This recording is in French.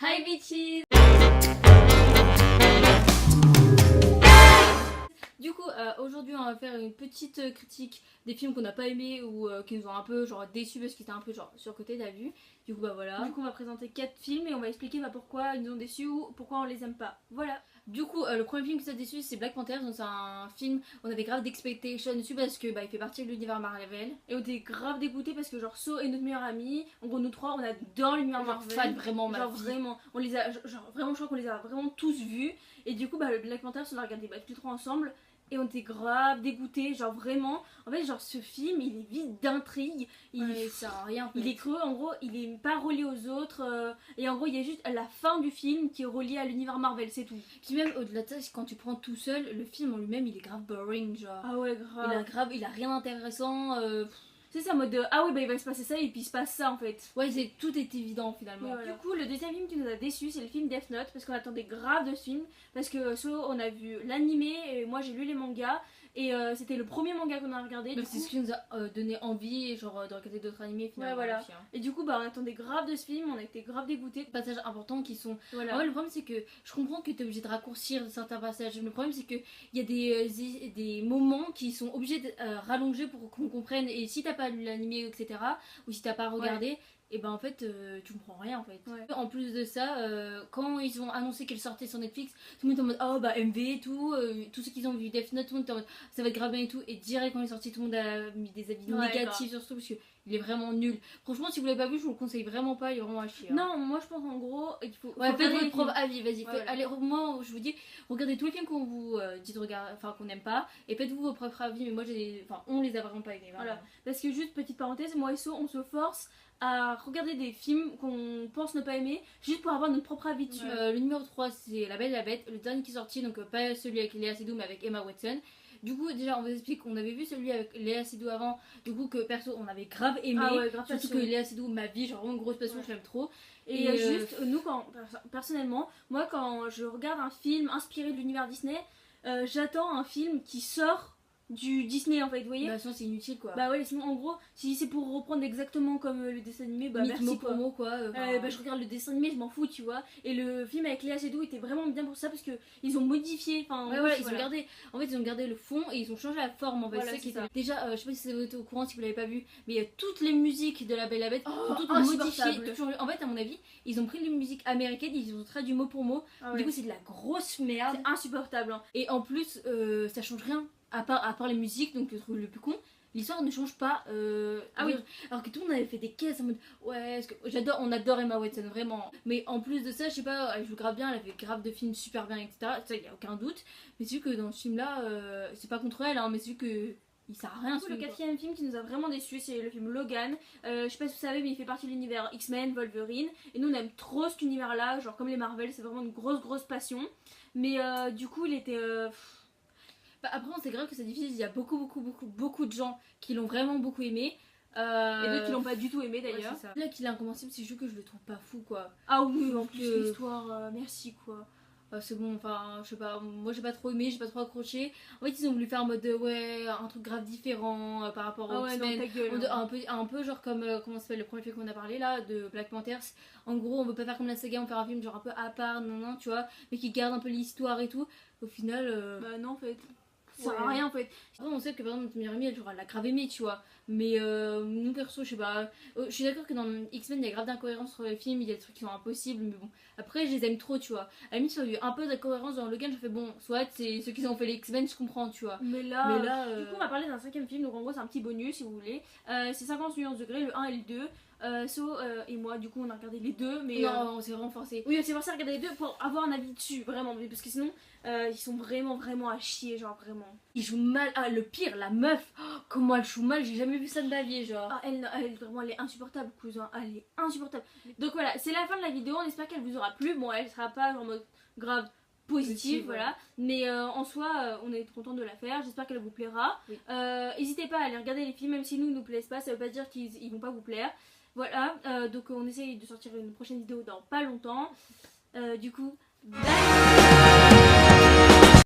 Hi bitches. Du coup, aujourd'hui on va faire une petite critique des films qu'on n'a pas aimés ou qui nous ont un peu genre déçus parce qu'ils étaient un peu genre surcotés, t'as vu. Du coup bah voilà. Du coup on va présenter 4 films et on va expliquer pourquoi ils nous ont déçus ou pourquoi on les aime pas. Voilà. Du coup le premier film qui nous a déçus c'est Black Panther, donc c'est un film, on avait grave d'expectations dessus parce que bah il fait partie de l'univers Marvel. Et on était grave dégoûtés parce que genre So est notre meilleur ami, en gros nous trois on adore l'univers Marvel. Fan vraiment genre vraiment, on les a, genre vraiment je crois qu'on les a vraiment tous vus. Et du coup bah le Black Panther on l'a regardé tous les trois ensemble. Et on était grave dégoûtés, genre vraiment. En fait, genre ce film, il est vide d'intrigue. Il sert à rien. En fait. Il est creux, en gros, il est pas relié aux autres. Et en gros, il y a juste la fin du film qui est reliée à l'univers Marvel, c'est tout. Puis même au-delà de ça, quand tu prends tout seul, le film en lui-même, il est grave boring, genre. Ah ouais, grave. Il a rien d'intéressant. C'est ça, en mode de, ah oui, bah il va se passer ça et puis il se passe ça en fait. Ouais, tout est évident finalement. Voilà. Du coup, le deuxième film qui nous a déçus, c'est le film Death Note parce qu'on attendait grave de ce film. Parce que on a vu l'animé et moi j'ai lu les mangas. Et c'était le premier manga qu'on a regardé. C'est ce qui nous a donné envie genre, de regarder d'autres animés finalement. Ouais, voilà. Et du coup, bah, on attendait grave de ce film, on a été grave dégoûtés. Passages importants qui sont. Voilà. Ouais, le problème c'est que je comprends que tu es obligé de raccourcir certains passages. Le problème c'est qu'il y a des moments qui sont obligés de rallonger pour qu'on comprenne. Et si t'as pas lu l'animé, etc., ou si t'as pas regardé. Et ben en fait tu comprends rien en fait. En plus de ça, quand ils ont annoncé qu'elle sortait sur Netflix, tout le monde était en mode oh bah MV et tout, tous ceux qui ont vu Death Note, tout le monde était en mode ça va être grave bien et tout, et direct quand il est sorti tout le monde a mis des avis négatifs sur ce truc parce qu'il est vraiment nul. Franchement si vous l'avez pas vu je vous le conseille vraiment pas, il est vraiment à chier. Non moi je pense en gros il faut faites votre propre avis, vas-y. Allez moi je vous dis regardez tous les films qu'on vous dit de regarder, enfin qu'on n'aime pas, et faites-vous vos propres avis, mais moi on les a vraiment pas aimés. Voilà. Parce que juste petite parenthèse, moi et So on se force à regarder des films qu'on pense ne pas aimer juste pour avoir notre propre avis dessus. Le numéro 3 c'est La Belle et la Bête, le dernier qui est sorti, donc pas celui avec Léa Seydoux mais avec Emma Watson. Du coup déjà on vous explique qu'on avait vu celui avec Léa Seydoux avant, du coup que perso on avait grave aimé, surtout que Léa Seydoux ma vie, genre vraiment une grosse passion, je l'aime trop. Et juste nous personnellement, moi quand je regarde un film inspiré de l'univers Disney, j'attends un film qui sort du Disney en fait, vous voyez. Bah sinon c'est inutile quoi. Bah ouais, sinon en gros, si c'est pour reprendre exactement comme le dessin animé, bah merci mot pour mot quoi. Bah je regarde le dessin animé, je m'en fous, tu vois. Et le film avec Léa Seydoux était vraiment bien pour ça parce que ils ont modifié, enfin ils ont gardé. En fait ils ont gardé le fond et ils ont changé la forme en fait. Voilà, c'est ça. Déjà je sais pas si vous êtes au courant, si vous l'avez pas vu, mais il y a toutes les musiques de La Belle et la Bête sont toutes modifiées. En fait à mon avis, ils ont pris les musiques américaines, ils ont traduit mot pour mot. Du coup c'est de la grosse merde. C'est insupportable. Et en plus ça change rien. À part les musiques, donc le truc le plus con, l'histoire ne change pas. Oui. Alors que tout le monde avait fait des caisses en mode ouais, on adore Emma Watson vraiment. Mais en plus de ça, je sais pas, elle joue grave bien, elle a fait grave de films super bien, etc. Ça, y a aucun doute. Mais c'est juste que dans ce film-là, c'est pas contre elle, hein, mais c'est juste que il sert à rien. Le quatrième film qui nous a vraiment déçus, c'est le film Logan. Je sais pas si vous savez, mais il fait partie de l'univers X-Men, Wolverine. Et nous on aime trop cet univers-là, genre comme les Marvel, c'est vraiment une grosse passion. Mais du coup, il était. Après c'est grave que c'est difficile, il y a beaucoup de gens qui l'ont vraiment beaucoup aimé. Et d'autres qui l'ont pas du tout aimé d'ailleurs. Là qu'il est incompréhensible, c'est juste que je le trouve pas fou quoi. Ah oui, en plus l'histoire, merci quoi. C'est bon, enfin je sais pas, moi j'ai pas trop aimé, j'ai pas trop accroché. En fait ils ont voulu faire en mode ouais, un truc grave différent par rapport au X-Men, un peu genre comme comment ça s'appelle le premier film qu'on a parlé là de Black Panthers. En gros on veut pas faire comme la saga, on fait un film genre un peu à part, non tu vois, mais qui garde un peu l'histoire et tout. Au final bah non en fait ça sert à rien en fait. Après on sait que par exemple notre meilleure amie elle l'a grave aimé tu vois. Mais nous perso je sais pas, je suis d'accord que dans X-Men il y a grave d'incohérences sur le film, il y a des trucs qui sont impossibles, mais bon après je les aime trop tu vois. À la limite il y a eu un peu d'incohérence dans Logan, je fais bon soit c'est ceux qui ont fait les X-Men je comprends tu vois. Mais là du coup on va parler d'un cinquième film, donc en gros c'est un petit bonus si vous voulez. C'est 50 nuances degrés, le 1 et le 2. So et moi du coup on a regardé les deux mais non on s'est vraiment forcé. Oui on s'est forcé à regarder les deux pour avoir un avis dessus vraiment, parce que sinon ils sont vraiment à chier genre vraiment. Ils jouent mal, le pire la meuf, comment elle joue mal, j'ai jamais vu ça de ma vie genre. Elle vraiment elle est insupportable cousin, elle est insupportable. Donc voilà c'est la fin de la vidéo, on espère qu'elle vous aura plu, bon elle sera pas en mode grave positive voilà, mais en soi on est content de la faire, j'espère qu'elle vous plaira. N'hésitez pas à aller regarder les films même si nous plaisent pas, ça veut pas dire qu'ils vont pas vous plaire. Voilà, donc on essaye de sortir une prochaine vidéo dans pas longtemps. Du coup, bye.